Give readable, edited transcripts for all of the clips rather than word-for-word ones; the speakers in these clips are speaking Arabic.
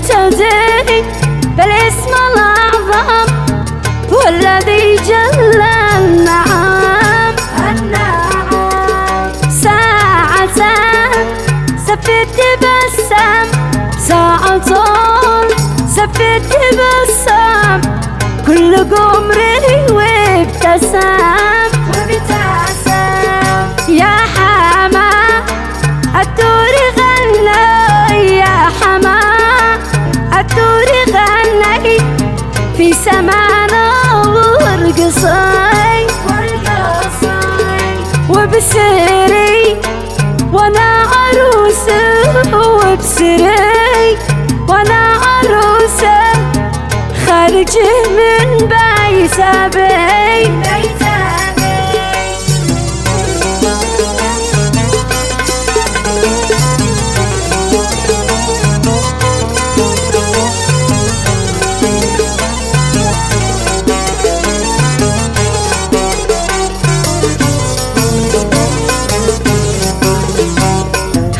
نبتدي بالاسم الأعظم والذي جل النعم. ساعة سفت تبسم، ساعة سفت تبسم، كل قمري وابتسم. يا حما الدور غنى، يا حما الدور غنى في سمانا ورقصي وبسري وانا عروسه، وبسري وانا عروسه خارجه من بيت أبي.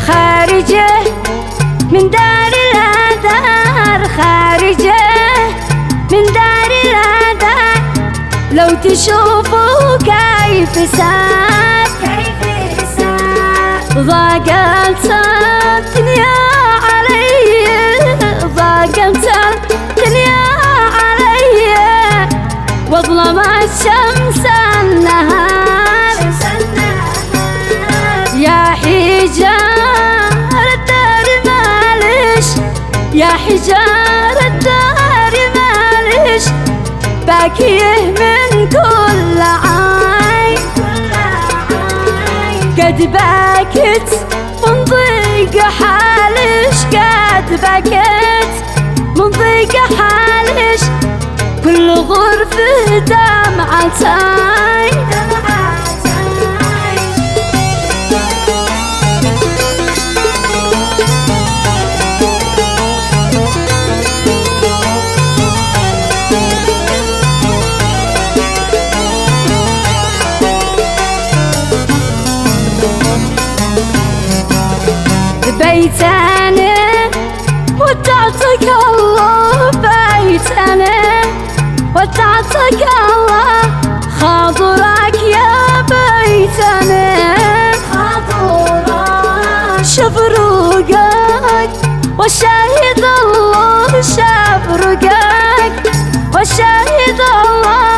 خارجه من دار الأدار، خارجه من دار الأدار، لو تشوفوا كيف سار، ضاقت الدنيا علي، ضاقت الدنيا علي، وظلمت شمس النهار. يا حجار الدار معلش، يا حجار الدار معلش، باكيه من كل عين، قد باكت من ضيق حالش، قد باكت من ضيق حالش، كل غرفة دمعتين. بيتنا ودعتك الله، بيتنا ودعتك الله، خاطرك يا بيتنا، خاطرك شوف رقاك والشاهد الله، شاف رقاك والشاهد الله،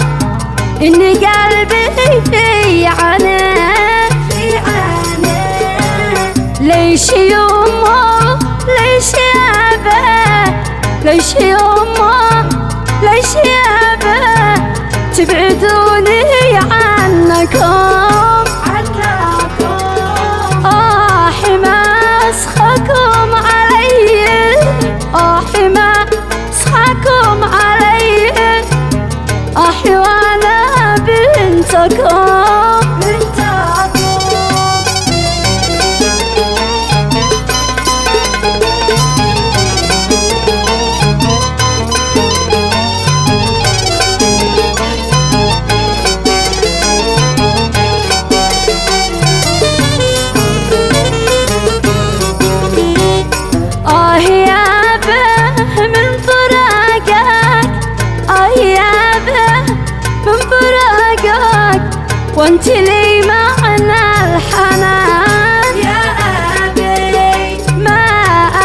إن قلبي في عناك، في عناك. ليش يما ليش يابا، ليش يما ليش يابا تبعدوني عنكم، حما سخكم علي، حما سخكم علي، وانا بنتكم. وانت لي معنى الحنان، يا أبي ما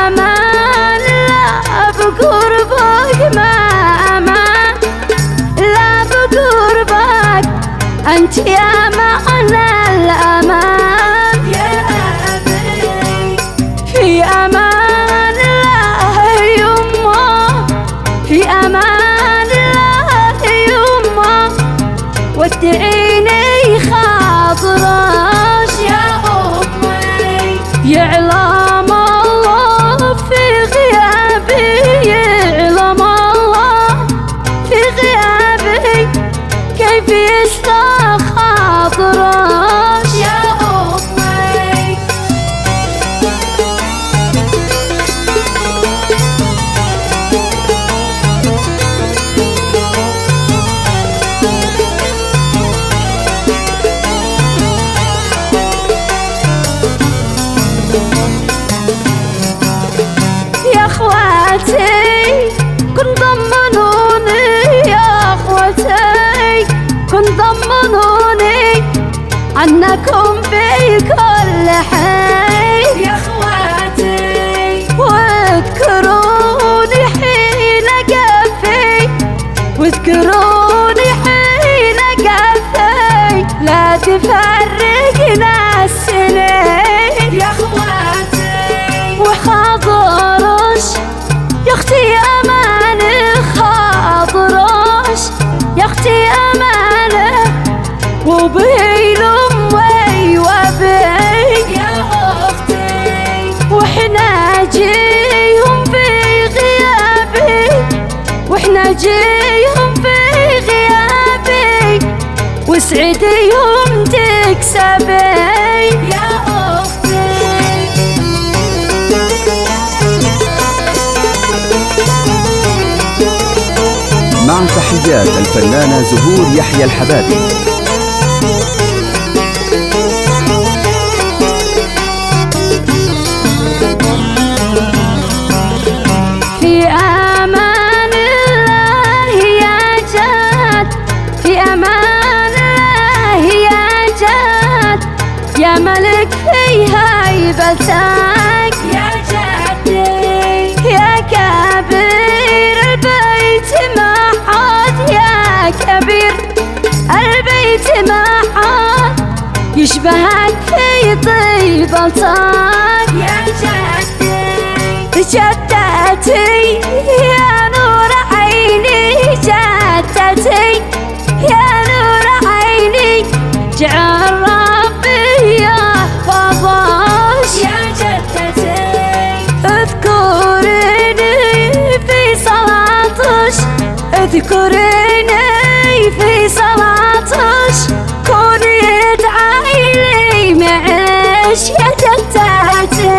أمان لا بقربك، ما أمان لا بقربك، أنت يا معنى الأمان، يا أبي في أمان الله يما، في أمان الله يما، ودعيني خاطرك يا أمي، يعلم الله في غيابي، يعلم الله في غيابي، كيف يشتاق خاطرك يا أمي. عنكم في كل حين يا اخواتي، واذكروني حين قفي، واذكروني حين قفي، لا تفرقنا السنين يا اخواتي، وحاضرش يا اختي امانه، خاضرش يا اختي امانه، وبهيل امي وابي يا اختي، واحنا جيهم في غيابي، واحنا جيهم في غيابي، وسعديهم تكسبي يا اختي. مع تحيات الفنانة زهور يحيى الحبابي. في أمان الله يا جاد، في أمان الله يا جاد، يا ملك في هيبتك يا جدي، يا كبير البيت ما حد، يا كبير البيت ما حد يشبهك في طيبتك يا جدي، جدتي يا نور عيني، جدتي يا نور عيني، جعل ربي يحفظك يا جدتي، اذكريني في صلاتش، اذكريني في صلاتش، كوني ادعي لي معلش يا جدتي.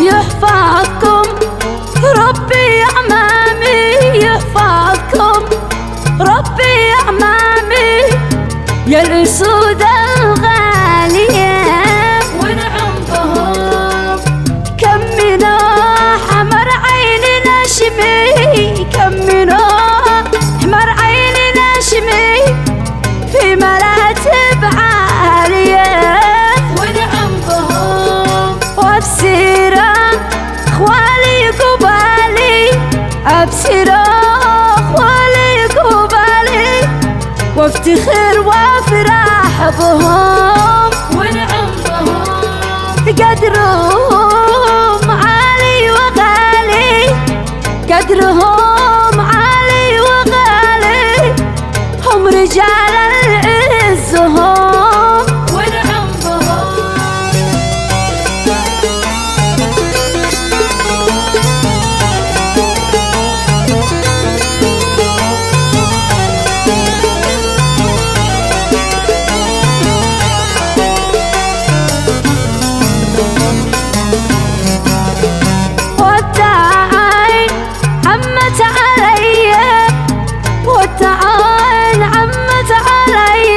يحفظكم ربي يا عمامي، يحفظكم ربي يا عمامي، يا الأسود الغالية ونعم بهم كم من حمر عين نشمي، كم من حمر عين نشمي، في مراتب عالية ونعم بهم وابسرة خوالي قبالي، ابسرة خوالي قبالي، وافتخر وافرح بهم، ونعم بهم قدرهم عالي وغالي، قدرهم عالي وغالي، هم رجال العز هم، ونعم بهم والتعاين عمت علي، والتعاين عمت علي،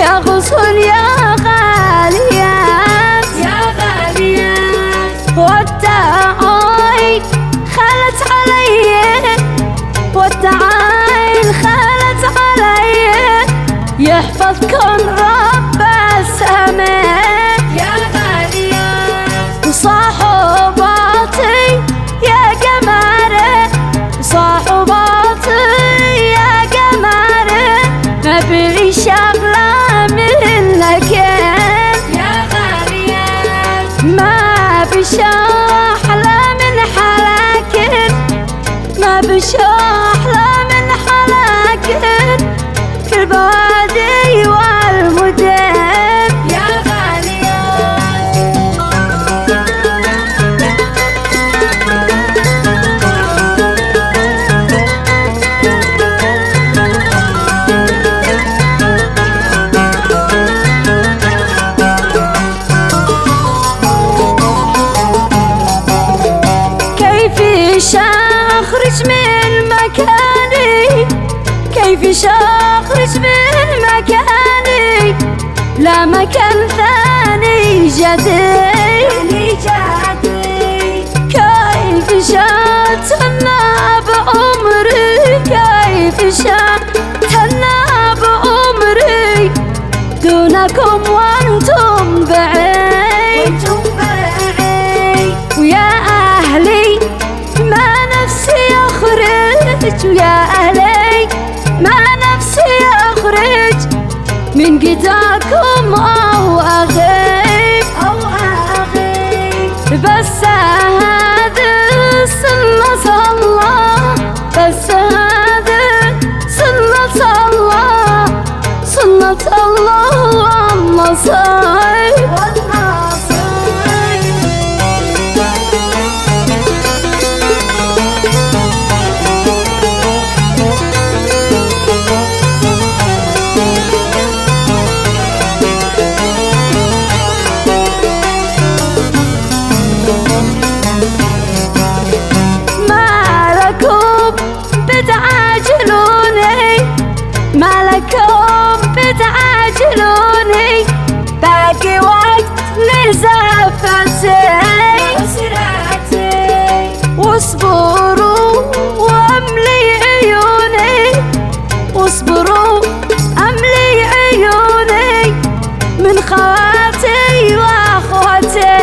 يا غصن يا غاليات، يا غاليات، والتعاين خلت علي، والتعاين خلت علي، يحفظكم رب السماء يا غاليات، وصاحباتي يا قمرة، صاحباتي يا قمرة، ما بي شغلة منك يا غاليات، ما بشاحلة من حلاك، ما بشاحلة من حلاك، في البوادي والمدن يا غاليات. كيف اخرج من مكاني، كيف اخرج من مكاني لا مكان ثاني جديد. كيف شاتنا بعمري، كيف شاتنا بعمري دونكم وانتم بعيد. ويا أهلي ما نفسي أخرج، ويا أهلي ما نفسي أخرج من قداكم أو أغيب. بس هذا سنة الله، بس هذا سنة الله، سنة الله والنصيب. ما لكم بتعجلوني، باقي وقت لزفتي. واصبروا واملي عيوني، واصبروا املي عيوني من خواتي واخواتي.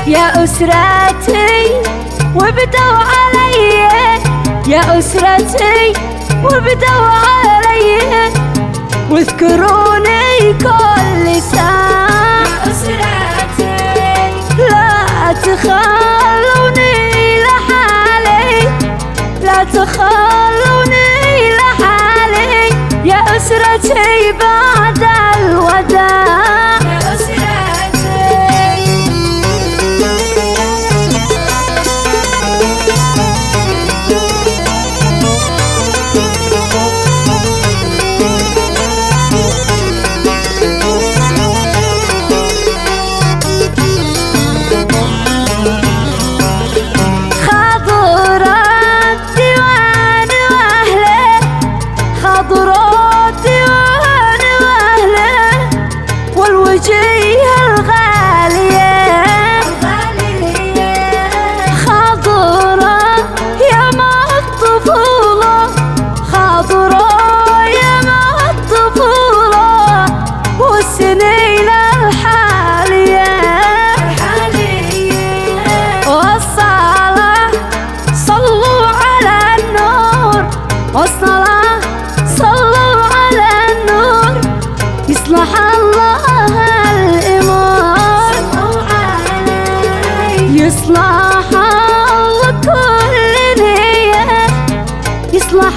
يا أسرتي وبدوا علي، يا أسرتي وبدوا علي واذكروني كل ساعة. لا تخلوني لحالي، لا تخلوني لحالي يا أسرتي بعد الوداع. والصلاة صلوا على النور يصلح الله الأمور، يصلح الله كل نية، يصلح